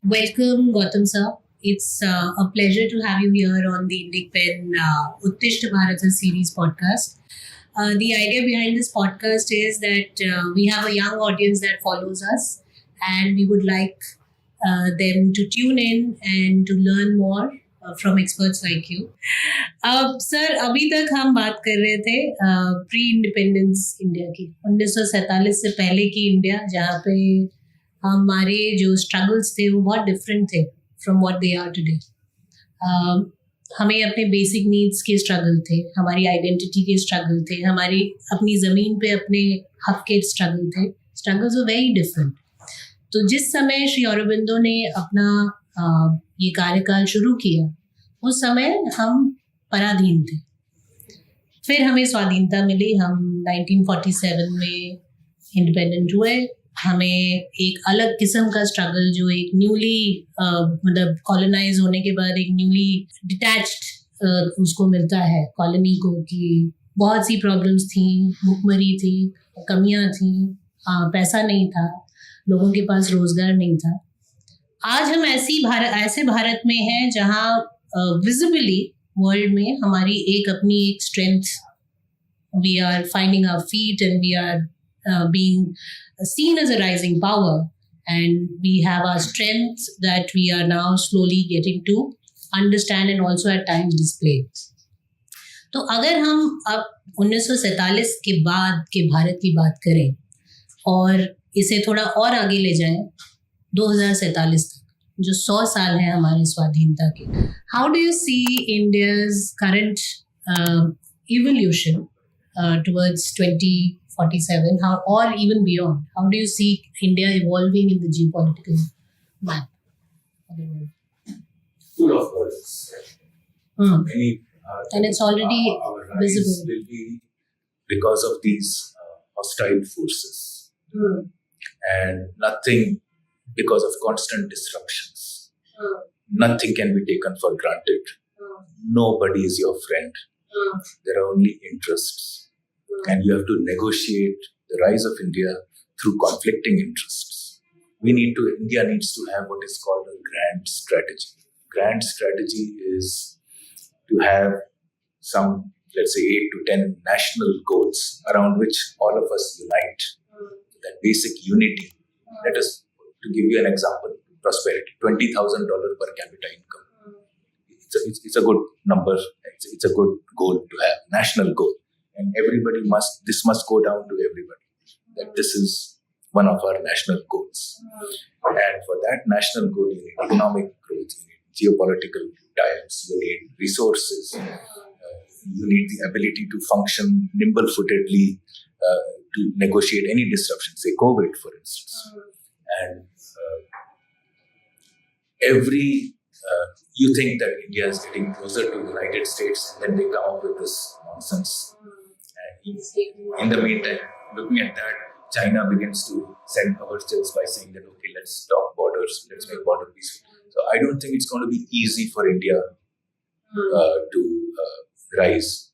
Welcome, Gautam sir. It's a pleasure to have you here on the Indic Pen Uttishta Bharat series podcast. The idea behind this podcast is that we have a young audience that follows us, and we would like them to tune in and to learn more from experts like you. Sir अभी तक हम बात कर रहे थे pre independence India की 1947 से पहले की इंडिया जहाँ पे हमारे जो स्ट्रगल्स थे वो बहुत डिफरेंट थे from what they are today. हमें अपने बेसिक नीड्स के स्ट्रगल थे, हमारी आइडेंटिटी के स्ट्रगल थे, हमारी अपनी ज़मीन पे अपने हक के स्ट्रगल थे। Struggles were very different. तो जिस समय श्री अरबिंदो ने अपना ये कार्यकाल शुरू किया उस समय हम पराधीन थे। फिर हमें स्वाधीनता मिली, हम 1947 में इंडिपेंडेंट हुए। हमें एक अलग किस्म का स्ट्रगल जो एक न्यूली मतलब कॉलोनाइज होने के बाद एक न्यूली डिटैच्ड उसको मिलता है कॉलोनी को, कि बहुत सी प्रॉब्लम्स थी, भुखमरी थी, कमियां थी, पैसा नहीं था, लोगों के पास रोजगार नहीं था। आज हम ऐसे भारत में हैं जहाँ विजिबली वर्ल्ड में हमारी एक अपनी एक strength, we are finding our feet and we are being seen as a rising power, and we have our strengths that we are now slowly getting to understand and also at times display. तो अगर हम अब 1947 के बाद के भारत की बात करें और इसे थोड़ा और आगे ले जाएं 2047 तक, जो 100 साल है हमारे स्वाधीनता के, how do you see India's current evolution towards 2047, how, or even beyond? How do you see India evolving in the geopolitical map of the world? Full of worlds. And it's already our rise visible. will be because of these hostile forces. And nothing because of constant disruptions. Nothing can be taken for granted. Nobody is your friend. There are only interests. And you have to negotiate the rise of India through conflicting interests. India needs to have what is called a grand strategy. Grand strategy is to have some, let's say, 8 to 10 national goals around which all of us unite. That basic unity. Let us, to give you an example, prosperity, $20,000 per capita income. It's a good number. It's a good goal to have, national goal. And this must go down to everybody, that this is one of our national goals. And for that national goal, you need economic growth, you need geopolitical ties, you need resources, you need the ability to function nimble-footedly to negotiate any disruption, say COVID, for instance. And you think that India is getting closer to the United States, and then they come up with this nonsense. In the meantime, looking at that, China begins to send overtures by saying that, okay, let's stop borders, let's make border peaceful. So I don't think it's going to be easy for India to rise.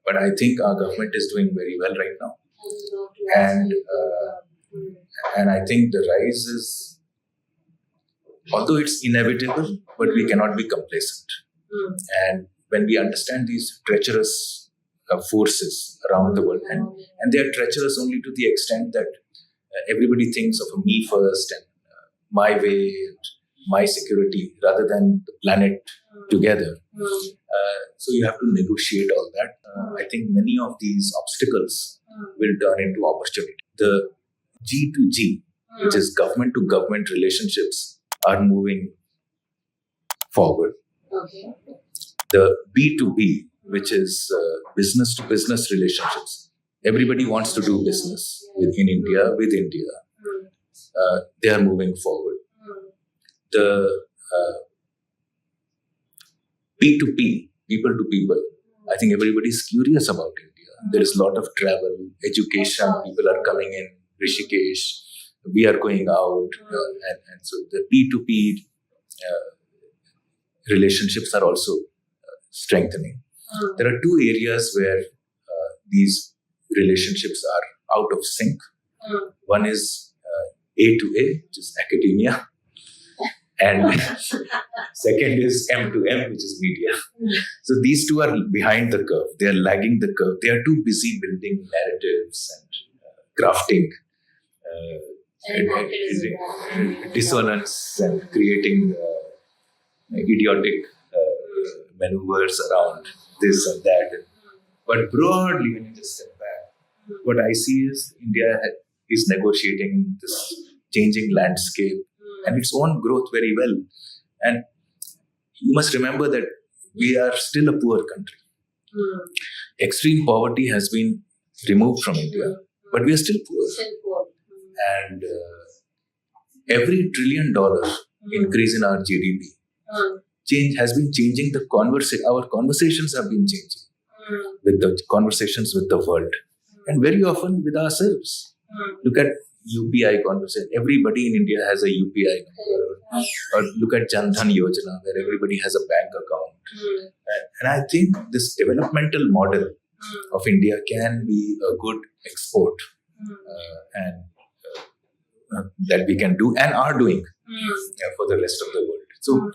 But I think our government is doing very well right now. And I think the rise is, although it's inevitable, but we cannot be complacent. And when we understand these treacherous forces around the world, and they are treacherous only to the extent that everybody thinks of me first and my way and my security rather than the planet together. So you have to negotiate all that. I think many of these obstacles will turn into opportunity. The G to G, which is government to government relationships, are moving forward. Okay. The B to B, which is business to business relationships. Everybody wants to do business with India. They are moving forward. The P2P, people to people, I think everybody is curious about India. There is a lot of travel, education, people are coming in, Rishikesh, we are going out. And so the P2P relationships are also strengthening. There are two areas where these relationships are out of sync. One is A to A, which is academia, And second is M2M, which is media. So these two are behind the curve. They are lagging the curve. They are too busy building narratives and crafting dissonance and creating idiotic maneuvers around this and that. But broadly, when you just step back, what I see is India is negotiating this changing landscape and its own growth very well. And you must remember that we are still a poor country. Extreme poverty has been removed from India, but we are still poor. And every $1 trillion increase in our GDP has been changing the conversation. Our conversations have been changing with the conversations with the world, and very often with ourselves. Look at UPI conversation. Everybody in India has a UPI number. Or look at Jan Dhan Yojana, where everybody has a bank account. And I think this developmental model of India can be a good export and that we can do and are doing for the rest of the world. So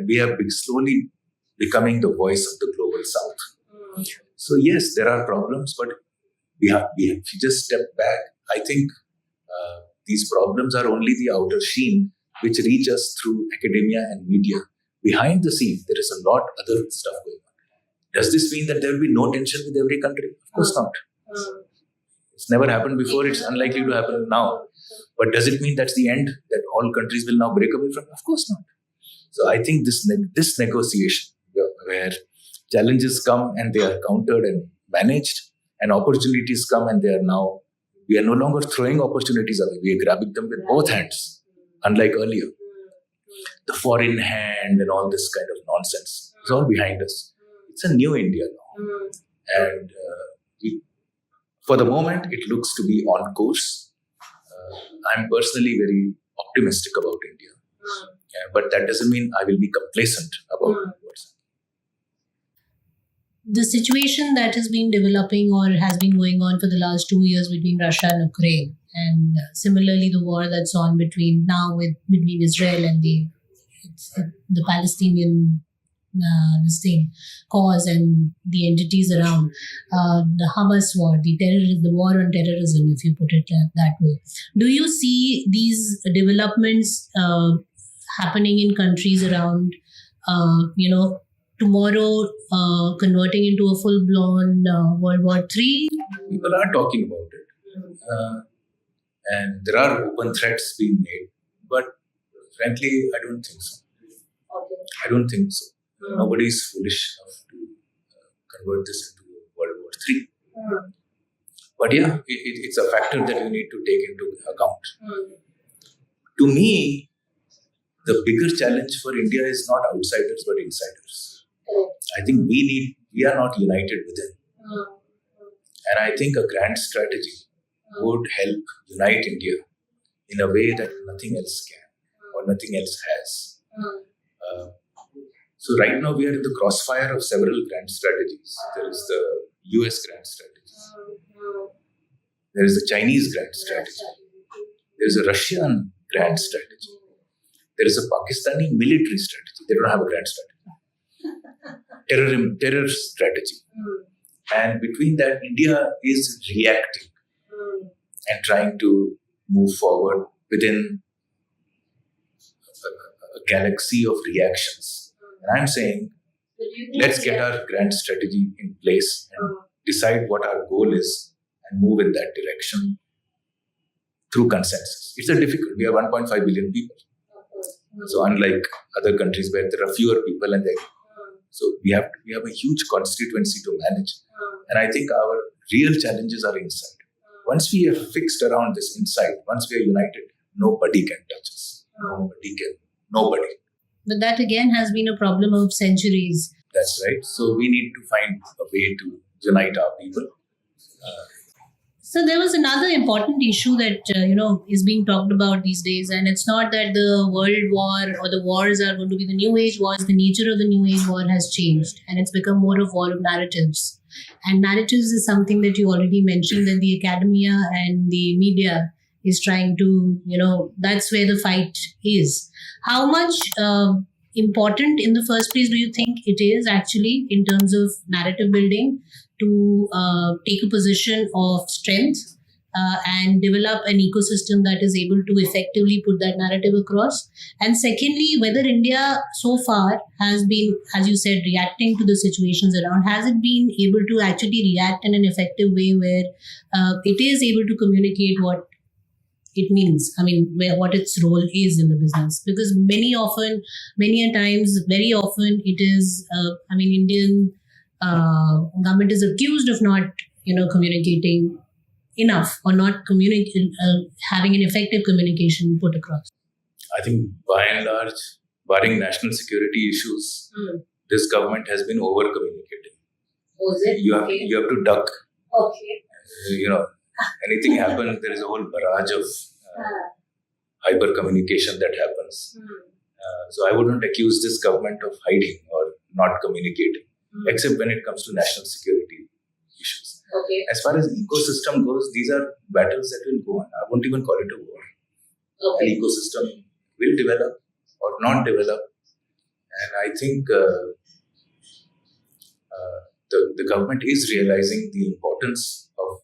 we are slowly becoming the voice of the global South. So yes, there are problems, but if you just step back, I think these problems are only the outer sheen which reach us through academia and media. Behind the scene, there is a lot other stuff going on. Does this mean that there will be no tension with every country? Of course not. It's never happened before. It's unlikely to happen now. But does it mean that's the end, that all countries will now break away from? Of course not. So I think this negotiation, where challenges come and they are countered and managed, and opportunities come and we are no longer throwing opportunities away. We are grabbing them with both hands, unlike earlier. The foreign hand and all this kind of nonsense is all behind us. It's a new India now. And for the moment, it looks to be on course. I'm personally very optimistic about India. But that doesn't mean I will be complacent about what's happening. The situation that has been developing or has been going on for the last 2 years between Russia and Ukraine, and similarly the war that's on between Israel and the Palestinian cause and the entities around, the Hamas war, the war on terrorism, if you put it that way. Do you see these developments happening in countries around, tomorrow converting into a full-blown World War III? People are talking about it. And there are open threats being made. But frankly, I don't think so. I don't think so. Nobody is foolish enough to convert this into World War III. But yeah, it's a factor that you need to take into account. To me, the bigger challenge for India is not outsiders but insiders. I think we are not united within. And I think a grand strategy would help unite India in a way that nothing else can or nothing else has. So right now we are in the crossfire of several grand strategies. There is the US grand strategy. There is the Chinese grand strategy. There is a Russian grand strategy. There is a Pakistani military strategy. They don't have a grand strategy. Terror strategy. And between that, India is reacting and trying to move forward within a galaxy of reactions. And I'm saying, let's get our grand strategy in place and decide what our goal is and move in that direction through consensus. It's difficult. We have 1.5 billion people. So unlike other countries where there are fewer people so we have a huge constituency to manage. And I think our real challenges are inside. Once we are fixed around this inside, once we are united, nobody can touch us. Nobody. But that again has been a problem of centuries. That's right. So we need to find a way to unite our people. So there was another important issue that is being talked about these days, and it's not that the world war or the wars are going to be the new age wars. The nature of the new age war has changed, and it's become more of war of narratives. And narratives is something that you already mentioned, that the academia and the media is trying to, that's where the fight is. How much important in the first place do you think it is actually in terms of narrative building to take a position of strength and develop an ecosystem that is able to effectively put that narrative across? And secondly, whether India so far has been, as you said, reacting to the situations around, has it been able to actually react in an effective way where it is able to communicate what it means, what its role is in the business? Because very often it is, Indian government is accused of not, communicating enough or not having an effective communication put across. I think by and large, barring national security issues, this government has been over communicating. Was it? You have to duck. Okay. Anything happens, there is a whole barrage of hyper communication that happens. So I wouldn't accuse this government of hiding or not communicating, except when it comes to national security issues. Okay. As far as ecosystem goes, these are battles that will go on. I won't even call it a war. Okay. An ecosystem will develop or not develop. And I think the government is realizing the importance of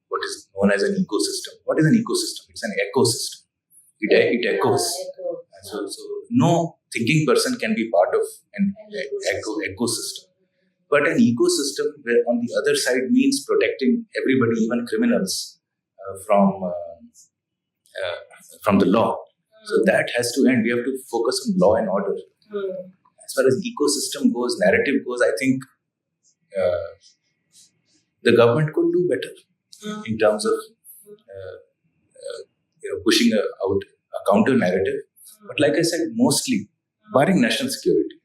what is known as an ecosystem. What is an ecosystem? It's an ecosystem. It echoes. So no thinking person can be part of an ecosystem. But an ecosystem where on the other side means protecting everybody, even criminals, from the law. So that has to end. We have to focus on law and order. As far as ecosystem goes, narrative goes, I think the government could do better in terms of pushing out a counter narrative. But like I said, mostly, barring national security,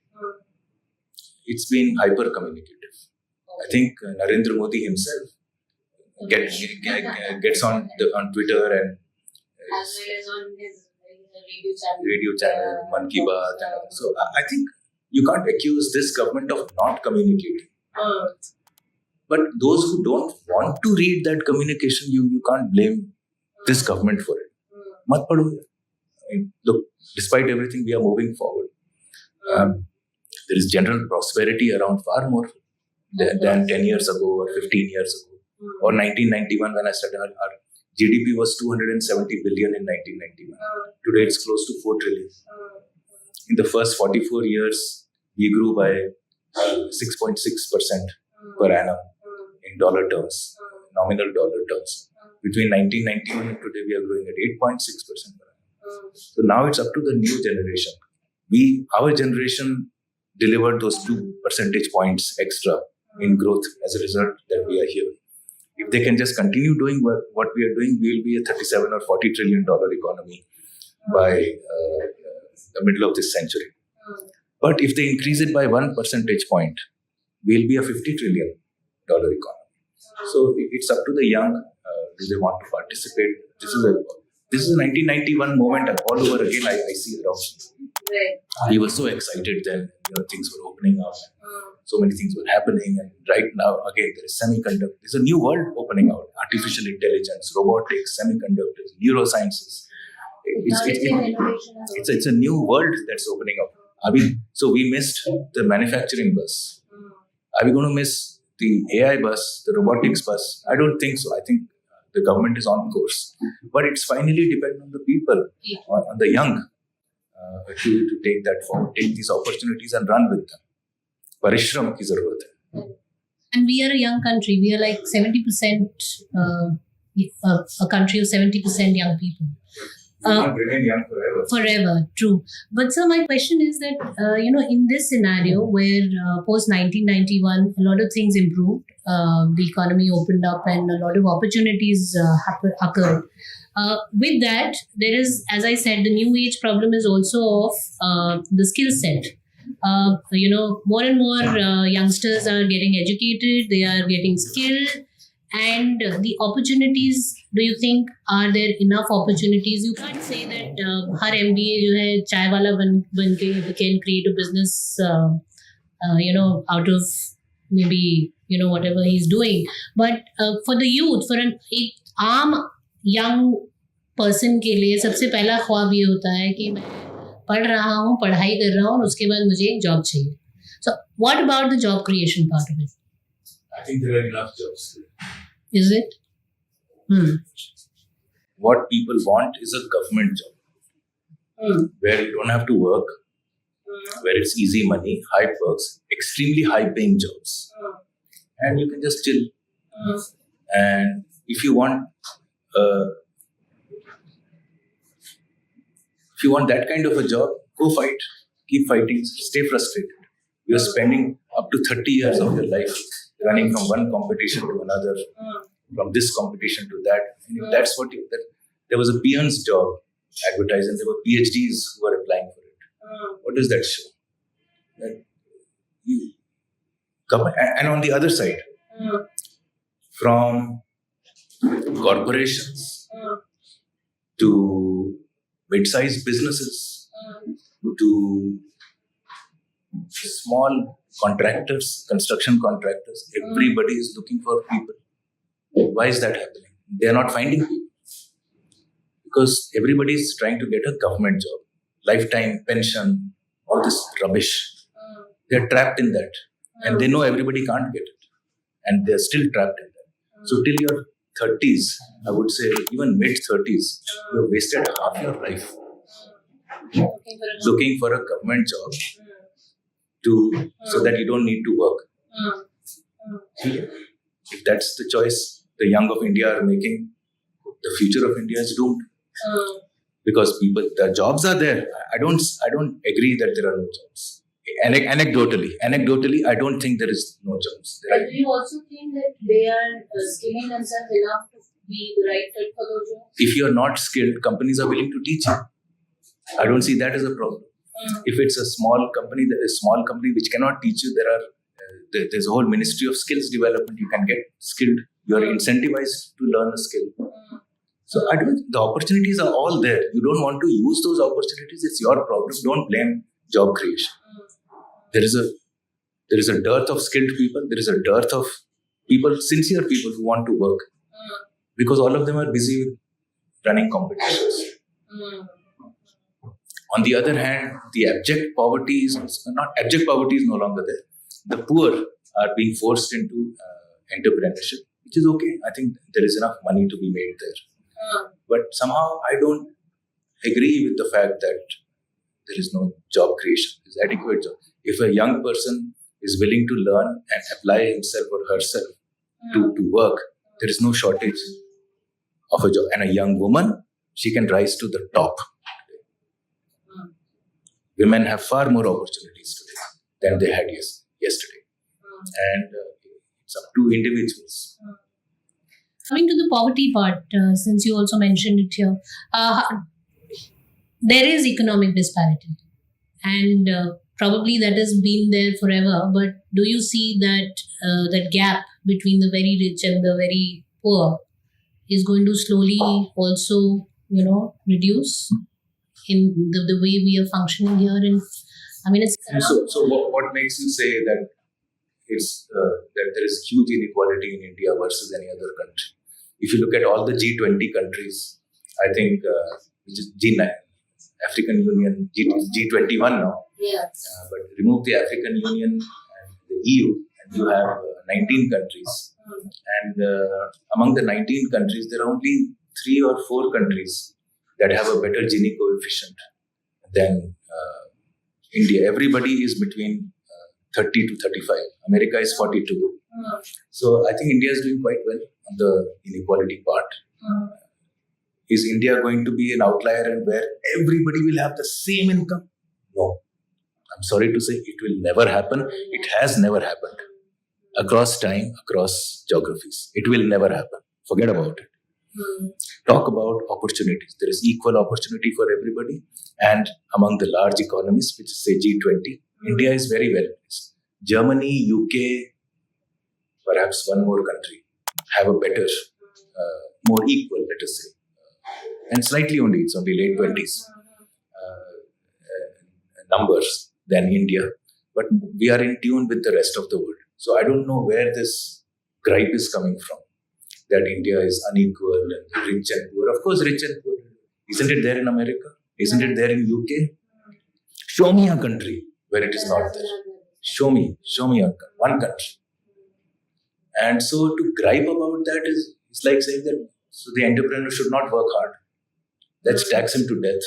it's been hyper communicative. I think Narendra Modi himself gets on Twitter and as well as on his radio channel, Man Ki Baat. So I think you can't accuse this government of not communicating. But those who don't want to read that communication, you can't blame this government for it. Mat padho. Look, despite everything, we are moving forward. There is general prosperity around far more than 10 years ago or 15 years ago. Or 1991 when I started, our GDP was 270 billion in 1991. Today it's close to 4 trillion. In the first 44 years, we grew by 6.6% per annum in dollar terms, nominal dollar terms. Between 1991 and today, we are growing at 8.6% per annum. So now it's up to the new generation. Our generation delivered those 2 percentage points extra in growth as a result that we are here. If they can just continue doing what we are doing, we will be a 37 or 40 trillion dollar economy by the middle of this century. But if they increase it by 1 percentage point, we'll be a 50 trillion dollar economy. So it's up to the young. Do they want to participate? This is a 1991 moment all over again. I see around. Right. We were so excited then. Things were opening up. So many things were happening, and right now again there is semiconductor. There's a new world opening out: artificial intelligence, robotics, semiconductors, neurosciences. It's a new world that's opening up. So we missed the manufacturing bus. Are we going to miss the AI bus, the robotics bus? I don't think so. I think the government is on course, but it's finally dependent on the people, on the young, to take that forward, take these opportunities and run with them. Parishram ki zarurat hai. And we are a young country. We are like 70%, a country of 70% young people. You can't remain young forever. Forever, true. But sir, my question is that, in this scenario where post 1991, a lot of things improved, the economy opened up and a lot of opportunities occurred. With that, there is, as I said, the new age problem is also of the skill set. More and more youngsters are getting educated, they are getting skilled, and the opportunities, do you think, are there enough opportunities? You can't say that har MBA jo hai, chai wala ban ke he can create a business, out of maybe, whatever he's doing. But for the youth, for an young person के लिए सबसे पहला ख्वाब ये होता है कि मैं पढ़ रहा हूँ, पढ़ाई कर रहा हूँ और उसके बाद मुझे एक जॉब चाहिए. So what about the job creation part of it? I think there are enough jobs. Is it? What people want is a government job where you don't have to work, where it's easy money, high perks, extremely high paying jobs, and you can just chill. And if you want that kind of a job, go fight, keep fighting, stay frustrated. You're spending up to 30 years of your life running from one competition to another, from this competition to that. And if that's what there was a peon's job advertised and there were PhDs who were applying for it. What does that show? That you come, and on the other side, from corporations to mid-sized businesses to small contractors, construction contractors, everybody is looking for people. Why is that happening? They are not finding people. Because everybody is trying to get a government job, lifetime pension, all this rubbish. They are trapped in that. And they know everybody can't get it. And they are still trapped in that. So till your 30s, I would say even mid-30s, you have wasted half your life looking for a government job so that you don't need to work. If that's the choice the young of India are making, the future of India is doomed. Because the jobs are there. I don't agree that there are no jobs. Anecdotally, I don't think there is no jobs. But do you also think that they are skilling themselves enough to be the right fit for those jobs? If you are not skilled, companies are willing to teach you. I don't see that as a problem. If it's a small company which cannot teach you, there's a whole ministry of skills development. You can get skilled. You are incentivized to learn a skill. So the opportunities are all there. You don't want to use those opportunities. It's your problem. Don't blame job creation. There is a dearth of skilled people. There is a dearth of people, sincere people who want to work, because all of them are busy running competitions. On the other hand, the abject poverty is no longer there. The poor are being forced into entrepreneurship, which is okay. I think there is enough money to be made there. But somehow I don't agree with the fact that there is no job creation. There's adequate job. If a young person is willing to learn and apply himself or herself to work, there is no shortage of a job. And a young woman, she can rise to the top. Women have far more opportunities today than they had yesterday. And it's up to individuals. Coming to the poverty part, since you also mentioned it here, there is economic disparity, and probably that has been there forever. But do you see that that gap between the very rich and the very poor is going to slowly also, reduce in the way we are functioning here? And I mean, it's so what makes you say that it's that there is huge inequality in India versus any other country? If you look at all the G20 countries, I think which is G9, African Union, G21 now. But remove the African Union and the EU, and you have 19 countries. And among the 19 countries, there are only 3 or 4 countries that have a better Gini coefficient than India. Everybody is between 30 to 35. America is 42. So I think India is doing quite well on the inequality part. Is India going to be an outlier and where everybody will have the same income? No. I'm sorry to say, it will never happen. It has never happened. Across time, across geographies. It will never happen. Forget about it. Talk about opportunities. There is equal opportunity for everybody. And among the large economies, which is say G20, India is very well placed. Germany, UK, perhaps one more country, have a better, more equal, let us say. And slightly only, it's only late 20s numbers than India. But we are in tune with the rest of the world. So I don't know where this gripe is coming from, that India is unequal and rich and poor. Of course, rich and poor Isn't it there in America? Isn't it there in UK? Show me a country where it is not there. Show me one country. And so to gripe about that is it's like saying that so the entrepreneur should not work hard. Let's tax him to death.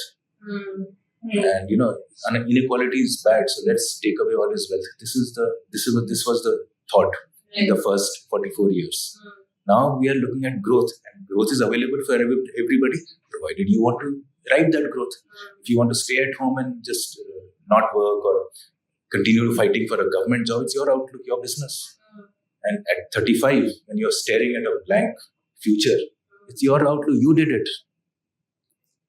And inequality is bad, so let's take away all his wealth. This was the thought in the first 44 years. Now we are looking at growth, and growth is available for everybody, provided you want to ride that growth. If you want to stay at home and just not work or continue fighting for a government job, it's your outlook, your business. And at 35, when you're staring at a blank future, it's your outlook. You did it.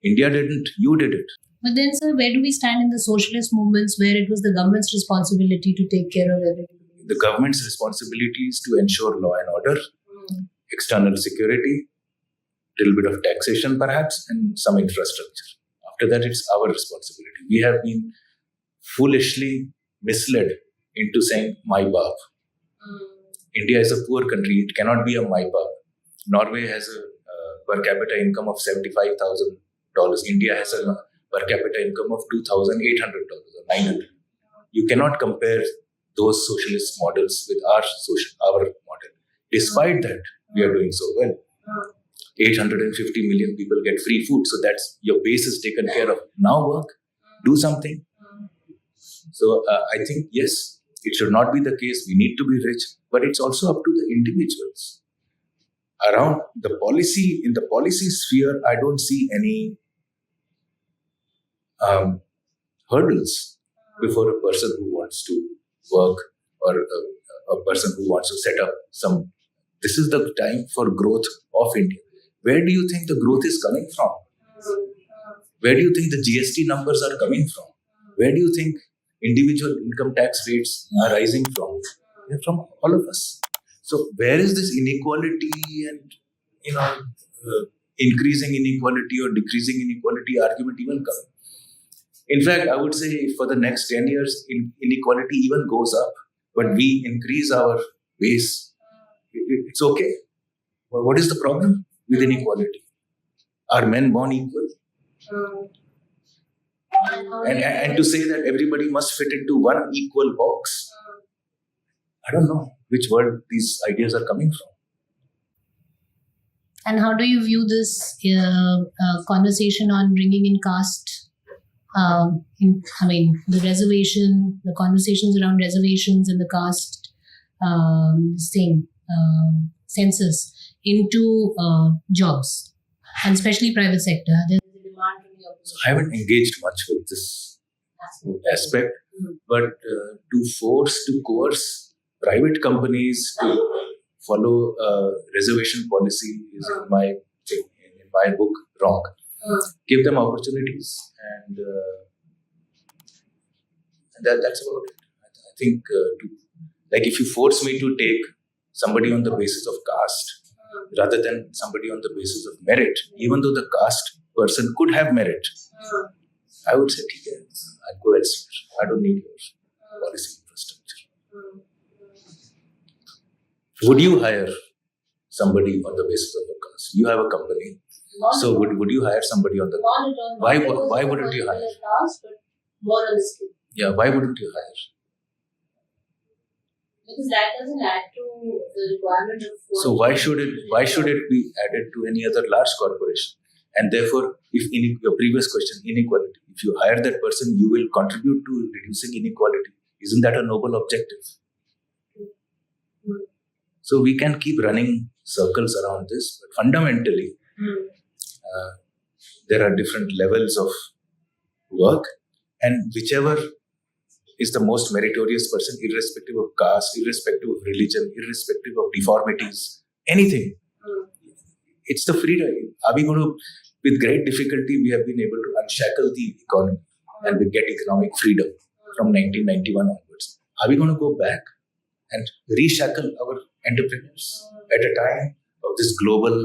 India didn't. You did it. But then, sir, where do we stand in the socialist movements where it was the government's responsibility to take care of everybody? The government's responsibility is to ensure law and order, external security, little bit of taxation perhaps, and some infrastructure. After that, it's our responsibility. We have been foolishly misled into saying, my baap. India is a poor country. It cannot be a my baap. Norway has a per capita income of $75,000. India has a per capita income of $2,800 or $900. You cannot compare those socialist models with our model. Despite that, we are doing so well. 850 million people get free food, so that's your base is taken care of. Now work, do something. So I think yes, it should not be the case. We need to be rich, but it's also up to the individuals. Around the policy, in the policy sphere, I don't see any hurdles before a person who wants to work or a person who wants to set up some. This is the time for growth of India. Where do you think the growth is coming from? Where do you think the GST numbers are coming from? Where do you think individual income tax rates are rising from? They're from all of us. So where is this inequality and increasing inequality or decreasing inequality argument even come? In fact, I would say for the next 10 years, inequality even goes up, but we increase our base. It's okay. Well, what is the problem with inequality? Are men born equal? And to say that everybody must fit into one equal box, I don't know which world these ideas are coming from. And how do you view this conversation on bringing in caste? The reservation, the conversations around reservations and the caste census into jobs, and especially private sector. There's a demand from the opposition. So I haven't engaged much with this aspect, but to coerce private companies to follow reservation policy is in my book wrong. Give them opportunities, and that's about it. I think if you force me to take somebody on the basis of caste rather than somebody on the basis of merit, even though the caste person could have merit, I would say, I'll go elsewhere. I don't need your policy infrastructure. Would you hire somebody on the basis of a caste? You have a company. So would you hire somebody on the why wouldn't you hire? Yeah, why wouldn't you hire? Because that doesn't add to the requirement of. So why should it be added to any other large corporation? And therefore, if your previous question, inequality, if you hire that person, you will contribute to reducing inequality. Isn't that a noble objective? So we can keep running circles around this, but fundamentally, there are different levels of work, and whichever is the most meritorious person, irrespective of caste, irrespective of religion, irrespective of deformities, anything. It's the freedom. Are we going to, with great difficulty, we have been able to unshackle the economy and we get economic freedom from 1991 onwards. Are we going to go back and reshackle our entrepreneurs at a time of this global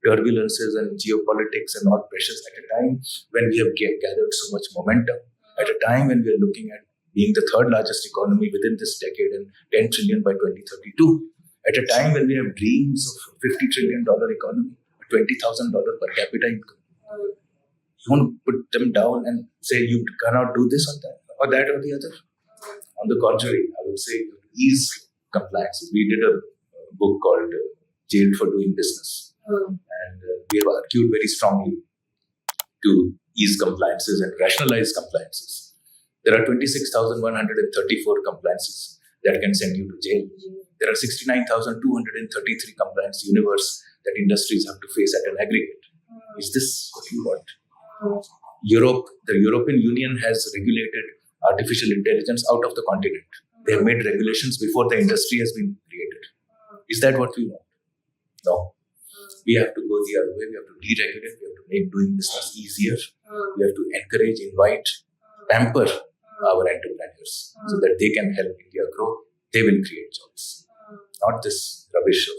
turbulences and geopolitics and all pressures, at a time when we have gathered so much momentum, at a time when we are looking at being the third largest economy within this decade and 10 trillion by 2032, at a time when we have dreams of $50 trillion economy, $20,000 per capita income. You won't put them down and say you cannot do this or that or the other. On the contrary, I would say ease compliance. We did a book called Jailed for Doing Business. And we have argued very strongly to ease compliances and rationalize compliances. There are 26,134 compliances that can send you to jail. There are 69,233 compliance universe that industries have to face at an aggregate. Is this what you want? The European Union has regulated artificial intelligence out of the continent. They have made regulations before the industry has been created. Is that what we want? No. We have to go the other way. We have to deregulate. We have to make doing business easier. We have to encourage, invite, pamper our entrepreneurs so that they can help India grow. They will create jobs. Not this rubbish of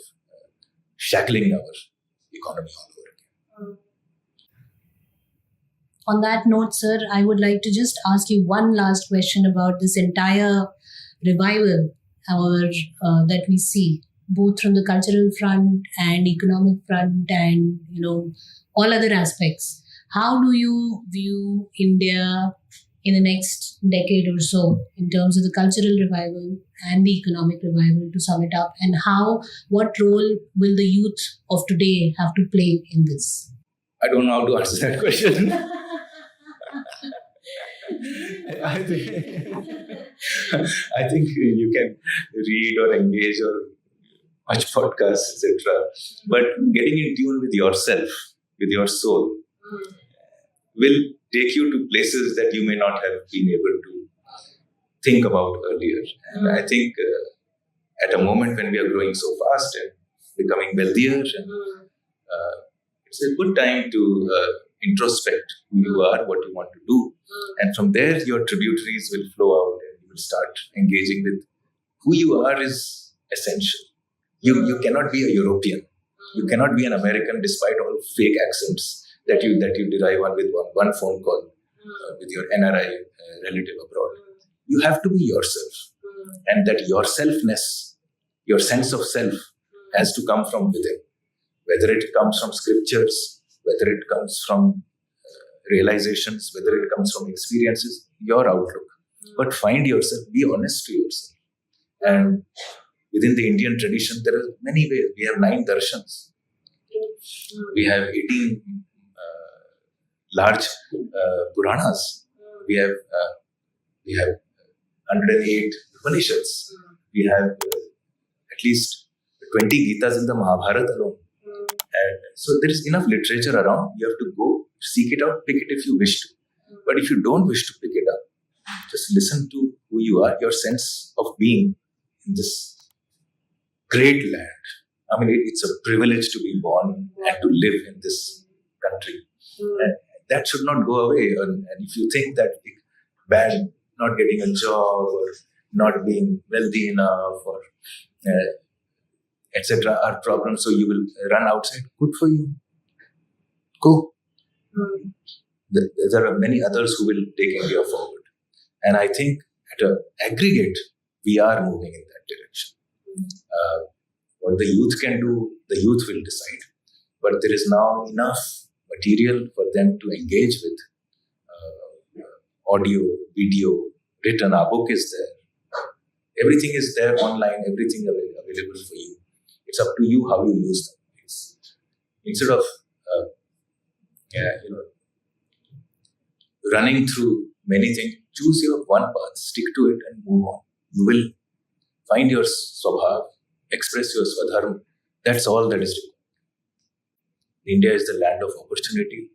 shackling our economy all over again. On that note, sir, I would like to just ask you one last question about this entire revival that we see, both from the cultural front and economic front and, all other aspects. How do you view India in the next decade or so in terms of the cultural revival and the economic revival, to sum it up? And what role will the youth of today have to play in this? I don't know how to answer that question. I think you can read or engage or watch podcasts, etc. But getting in tune with yourself, with your soul, will take you to places that you may not have been able to think about earlier. And I think at a moment when we are growing so fast and becoming wealthier, and it's a good time to introspect who you are, what you want to do. And from there, your tributaries will flow out and you will start engaging with who you are is essential. You cannot be a European. You cannot be an American despite all fake accents that you derive on with one phone call with your NRI relative abroad. You have to be yourself. And that yourselfness, your sense of self has to come from within. Whether it comes from scriptures, whether it comes from realizations, whether it comes from experiences, your outlook. But find yourself, be honest to yourself. And within the Indian tradition, there are many ways. We have 9 darshans. We have 18 large Puranas. We have 108 Upanishads. We have at least 20 Gitas in the Mahabharata alone. And so there is enough literature around. You have to go, seek it out, pick it if you wish to. But if you don't wish to pick it up, just listen to who you are, your sense of being in this great land. I mean, it's a privilege to be born and to live in this country. And that should not go away. And if you think that bad, not getting a job or not being wealthy enough or etc. are problems, so you will run outside. Good for you. Go. There are many others who will take India forward. And I think at an aggregate, we are moving in that direction. What the youth can do, the youth will decide. But there is now enough material for them to engage with. Audio, video, written, our book is there. Everything is there online, everything available for you. It's up to you how you use them. Instead of running through many things, choose your one path, stick to it and move on. You will find your swabhav, express your swadharma. That's all that is required. India is the land of opportunity.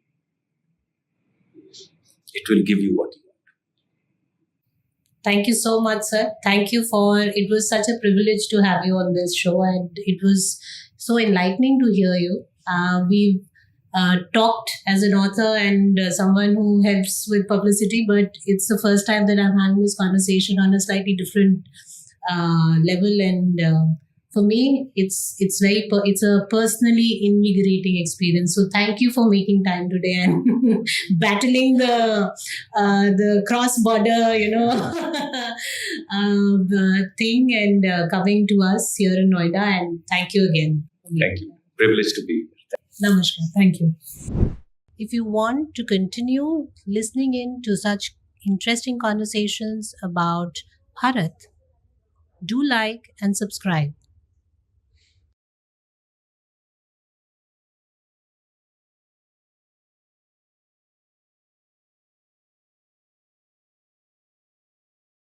It will give you what you want. Thank you so much, sir. It was such a privilege to have you on this show, and it was so enlightening to hear you. We've talked as an author and someone who helps with publicity, but it's the first time that I'm having this conversation on a slightly different level, and for me, it's a personally invigorating experience. So thank you for making time today and battling the cross border, thing and coming to us here in Noida. And thank you again. Thank you. Privileged to be here. Namaskar. Thank you. If you want to continue listening in to such interesting conversations about Bharat, do like and subscribe.